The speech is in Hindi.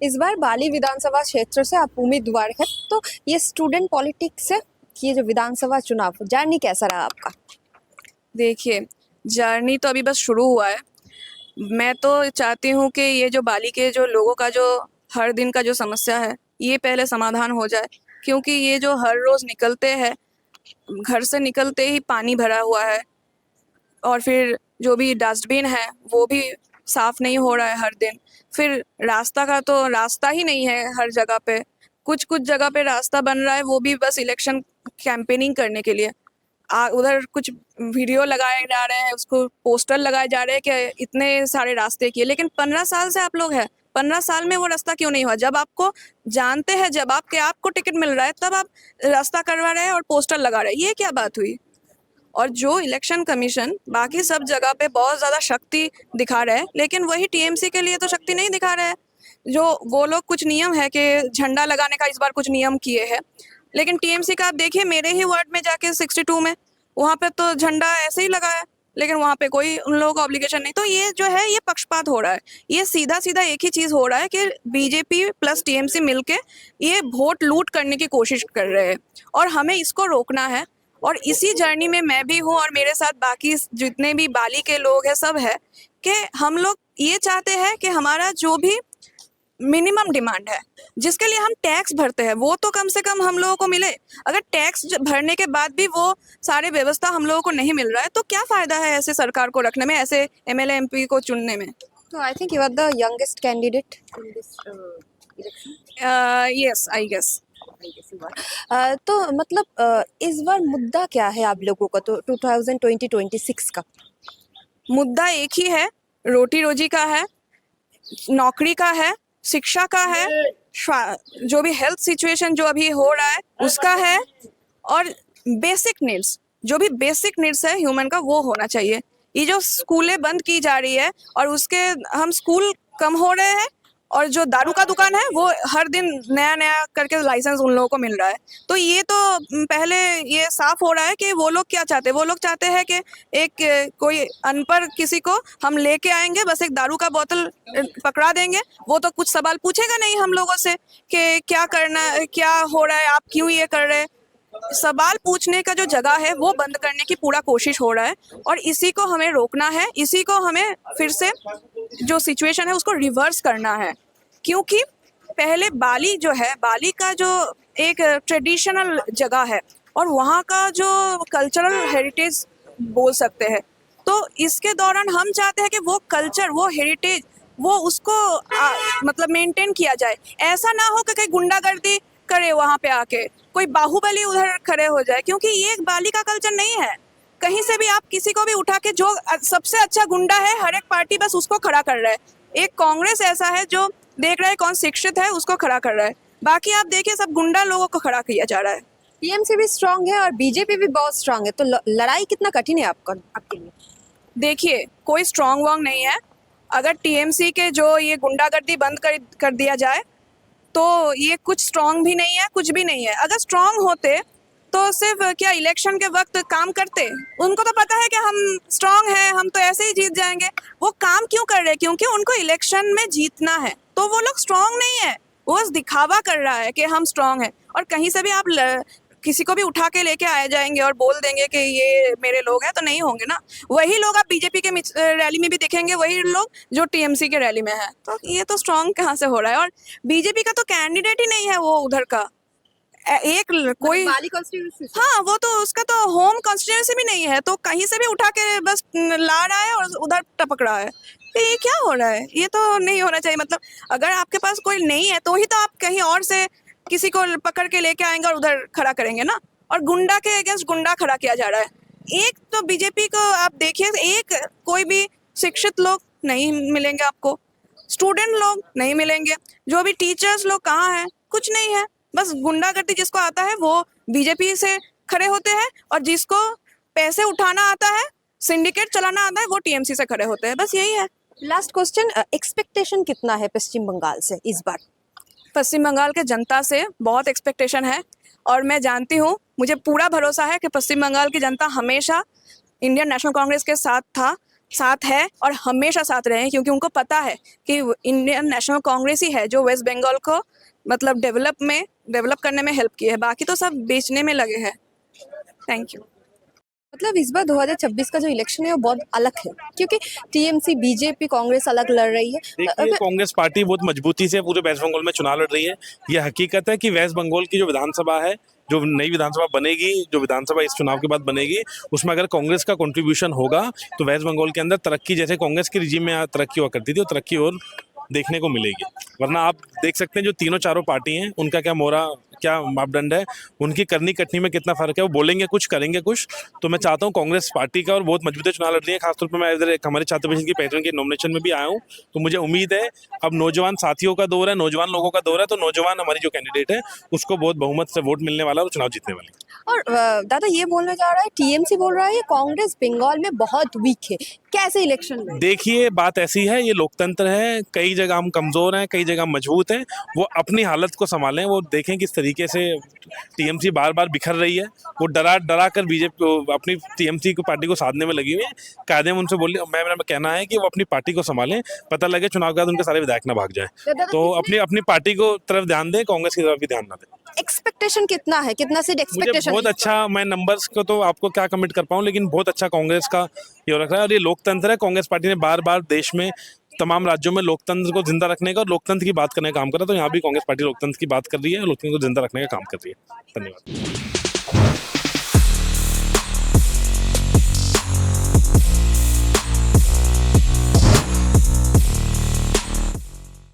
इस बार बाली विधानसभा क्षेत्र से आप उम्मीदवार हैं, तो ये स्टूडेंट पॉलिटिक्स से ये जो विधानसभा चुनाव जर्नी कैसा रहा आपका? देखिए, जर्नी तो अभी बस शुरू हुआ है। मैं तो चाहती हूँ कि ये जो बाली के जो लोगों का जो हर दिन का जो समस्या है, ये पहले समाधान हो जाए, क्योंकि ये जो हर रोज़ निकलते हैं, घर से निकलते ही पानी भरा हुआ है और फिर जो भी डस्टबिन है वो भी साफ नहीं हो रहा है हर दिन। फिर रास्ता का तो रास्ता ही नहीं है हर जगह पे। कुछ जगह पे रास्ता बन रहा है, वो भी बस इलेक्शन कैंपेनिंग करने के लिए। उधर कुछ वीडियो लगाए जा रहे हैं, उसको पोस्टर लगाए जा रहे हैं कि इतने सारे रास्ते किए, लेकिन 15 साल से आप लोग हैं, 15 साल में वो रास्ता क्यों नहीं हुआ? जब आपको जानते हैं, जब आपको टिकट मिल रहा है, तब आप रास्ता करवा रहे हैं और पोस्टर लगा रहे हैं, ये क्या बात हुई? और जो इलेक्शन कमीशन बाकी सब जगह पे बहुत ज़्यादा शक्ति दिखा रहा है, लेकिन वही टीएमसी के लिए तो शक्ति नहीं दिखा रहा है। जो वो लोग कुछ नियम है कि झंडा लगाने का इस बार कुछ नियम किए हैं, लेकिन टीएमसी का आप देखिए, मेरे ही वार्ड में जाके 62 में वहाँ पे तो झंडा ऐसे ही लगा है, लेकिन वहाँ पे कोई उन लोगों का ऑब्लिगेशन नहीं। तो ये जो है, ये पक्षपात हो रहा है। ये सीधा सीधा एक ही चीज़ हो रहा है कि बीजेपी प्लस टीएमसी मिलके ये वोट लूट करने की कोशिश कर रहे हैं, और हमें इसको रोकना है। और इसी जर्नी में मैं भी हूँ, और मेरे साथ बाकी जितने भी बाली के लोग हैं सब है, कि हम लोग ये चाहते हैं कि हमारा जो भी मिनिमम डिमांड है, जिसके लिए हम टैक्स भरते हैं, वो तो कम से कम हम लोगों को मिले। अगर टैक्स भरने के बाद भी वो सारे व्यवस्था हम लोगों को नहीं मिल रहा है, तो क्या फ़ायदा है ऐसे सरकार को रखने में, ऐसे एमएलए एमपी को चुनने में? तो I think you are the youngest candidate in this election. Yes, I guess. तो मतलब इस बार मुद्दा क्या है आप लोगों का, तो 2020-26 का? मुद्दा एक ही है, रोटी रोजी का है, नौकरी का है, शिक्षा का है, जो भी हेल्थ सिचुएशन जो अभी हो रहा है उसका है, और बेसिक नीड्स, जो भी बेसिक नीड्स है ह्यूमन का, वो होना चाहिए। ये जो स्कूलें बंद की जा रही है और उसके हम स्कूल कम हो रहे हैं, और जो दारू का दुकान है वो हर दिन नया नया करके लाइसेंस उन लोगों को मिल रहा है। तो ये तो पहले ये साफ हो रहा है कि वो लोग क्या चाहते हैं। वो लोग चाहते हैं कि एक कोई अनपढ़ किसी को हम लेके आएंगे, बस एक दारू का बोतल पकड़ा देंगे, वो तो कुछ सवाल पूछेगा नहीं हम लोगों से कि क्या करना, क्या हो रहा है, आप क्यों ये कर रहे हैं। सवाल पूछने का जो जगह है वो बंद करने की पूरा कोशिश हो रहा है, और इसी को हमें रोकना है। इसी को हमें फिर से जो सिचुएशन है उसको रिवर्स करना है, क्योंकि पहले बाली जो है, बाली का जो एक ट्रेडिशनल जगह है और वहाँ का जो कल्चरल हेरिटेज बोल सकते हैं, तो इसके दौरान हम चाहते हैं कि वो कल्चर, वो हेरिटेज, वो उसको मतलब मेंटेन किया जाए। ऐसा ना हो कि कहीं गुंडागर्दी करे वहाँ पे आके, कोई बाहुबली उधर खड़े हो जाए, क्योंकि ये एक बाली का कल्चर नहीं है। कहीं से भी आप किसी को भी उठा के, जो सबसे अच्छा गुंडा है हर एक पार्टी बस उसको खड़ा कर रहा है। एक कांग्रेस ऐसा है जो देख रहा है कौन शिक्षित है उसको खड़ा कर रहा है, बाकी आप देखिए सब गुंडा लोगों को खड़ा किया जा रहा है। टीएमसी भी स्ट्रांग है और बीजेपी भी बहुत स्ट्रांग है, तो लड़ाई कितना कठिन है आपके लिए? देखिए, कोई स्ट्रांग वॉन्ग नहीं है। अगर टीएमसी के जो ये गुंडागर्दी बंद कर दिया जाए, तो ये कुछ स्ट्रांग भी नहीं है, कुछ भी नहीं है। अगर स्ट्रांग होते तो सिर्फ क्या इलेक्शन के वक्त काम करते? उनको तो पता है कि हम स्ट्रांग हैं, हम तो ऐसे ही जीत जाएंगे। वो काम क्यों कर रहे हैं? क्योंकि उनको इलेक्शन में जीतना है। तो वो लोग स्ट्रांग नहीं है, वो बस दिखावा कर रहा है कि हम स्ट्रांग हैं। और कहीं से भी आप किसी को भी उठा के लेके आए जाएंगे और बोल देंगे कि ये मेरे लोग हैं, तो नहीं होंगे ना। वही लोग आप बीजेपी के रैली में भी दिखेंगे, वही लोग जो टीएमसी के रैली में है। तो ये तो स्ट्रांग कहाँ से हो रहा है? और बीजेपी का तो कैंडिडेट ही नहीं है वो उधर का, एक कोई बाली कॉन्स्टिट्यूंसी। हाँ, वो तो उसका तो होम कॉन्स्टिट्यूंसी भी नहीं है, तो कहीं से भी उठा के बस ला रहा है और उधर टपक रहा है। तो ये क्या हो रहा है? ये तो नहीं होना चाहिए। मतलब अगर आपके पास कोई नहीं है तो ही तो आप कहीं और से किसी को पकड़ के लेके आएंगे और उधर खड़ा करेंगे ना। और गुंडा के अगेंस्ट गुंडा खड़ा किया जा रहा है। एक तो बीजेपी को आप देखिए, एक कोई भी शिक्षित लोग नहीं मिलेंगे आपको, स्टूडेंट लोग नहीं मिलेंगे, जो भी टीचर्स लोग कहाँ हैं, कुछ नहीं है। बस गुंडागर्दी जिसको आता है वो बीजेपी से खड़े होते हैं, और जिसको पैसे उठाना आता है, सिंडिकेट चलाना आता है, वो टीएमसी से खड़े होते हैं। बस यही है। लास्ट क्वेश्चन, एक्सपेक्टेशन कितना है पश्चिम बंगाल से इस बार? पश्चिम बंगाल के जनता से बहुत एक्सपेक्टेशन है, और मैं जानती हूँ, मुझे पूरा भरोसा है कि पश्चिम बंगाल की जनता हमेशा इंडियन नेशनल कांग्रेस के साथ साथ है और हमेशा साथ रहे, क्योंकि उनको पता है कि इंडियन नेशनल कांग्रेस ही है जो वेस्ट बंगाल को मतलब डेवलप करने में हेल्प की है, बाकी तो सब बेचने में लगे हैं। Thank you. मतलब इस बार 2026 का जो इलेक्शन है वो बहुत अलग है, क्योंकि टीएमसी, बीजेपी, कांग्रेस अलग लड़ रही है। देखिए, कांग्रेस पार्टी बहुत मजबूती से पूरे वेस्ट बंगाल में चुनाव लड़ रही है। ये हकीकत है कि वेस्ट बंगाल की जो विधानसभा है, जो नई विधानसभा बनेगी, जो विधानसभा इस चुनाव के बाद बनेगी, उसमें अगर कांग्रेस का कंट्रीब्यूशन होगा तो वेस्ट बंगाल के अंदर तरक्की, जैसे कांग्रेस की रिजीम में तरक्की हुआ करती थी, वो तरक्की और देखने को मिलेगी। वरना आप देख सकते हैं जो तीनों चारों पार्टी हैं, उनका क्या मापदंड है, उनकी करनी कटनी में कितना फर्क है। वो बोलेंगे कुछ, करेंगे कुछ। तो मैं चाहता हूँ कांग्रेस पार्टी का और बहुत मजबूत चुनाव लड़ रही है। खासतौर पर मैं इधर हमारे छात्र परिषद की पहचान के नॉमिनेशन में भी आया हूँ, तो मुझे उम्मीद है अब नौजवान साथियों का दौर है, नौजवान लोगों का दौर है, तो नौजवान हमारी जो कैंडिडेट है उसको बहुत बहुमत से वोट मिलने वाला है और चुनाव जीतने वाली है। और दादा ये बोलने जा रहा है, टीएमसी बोल रहा है कांग्रेस बंगाल में बहुत वीक है, कैसे इलेक्शन में? देखिए, बात ऐसी है, ये लोकतंत्र है, कई जगह हम कमजोर हैं, कई जगह हम मजबूत हैं। वो अपनी हालत को संभालें, वो देखें किस तरीके से टीएमसी बार बार बिखर रही है। वो डरा कर बीजेपी अपनी टीएमसी को पार्टी को साधने में लगी हुई है। कायदे में उनसे बोलिए, मेरा कहना है कि वो अपनी पार्टी को संभालें, पता लगे चुनाव के बाद उनके सारे विधायक ना भाग जाए। तो अपनी पार्टी को तरफ ध्यान दें, कांग्रेस की तरफ भी ध्यान ना दें। एक्सपेक्टेशन कितना है, कितना से मुझे एक्सपेक्टेशन? बहुत अच्छा, मैं नंबर्स को तो आपको क्या कमिट कर पाऊँ, लेकिन बहुत अच्छा कांग्रेस का ये रख रहा है। और ये लोकतंत्र है, कांग्रेस पार्टी ने बार बार देश में तमाम राज्यों में लोकतंत्र को जिंदा रखने का और लोकतंत्र की बात करने का काम करा, तो यहाँ भी कांग्रेस पार्टी लोकतंत्र की बात कर रही है, लोकतंत्र को जिंदा रखने का काम कर रही है। धन्यवाद।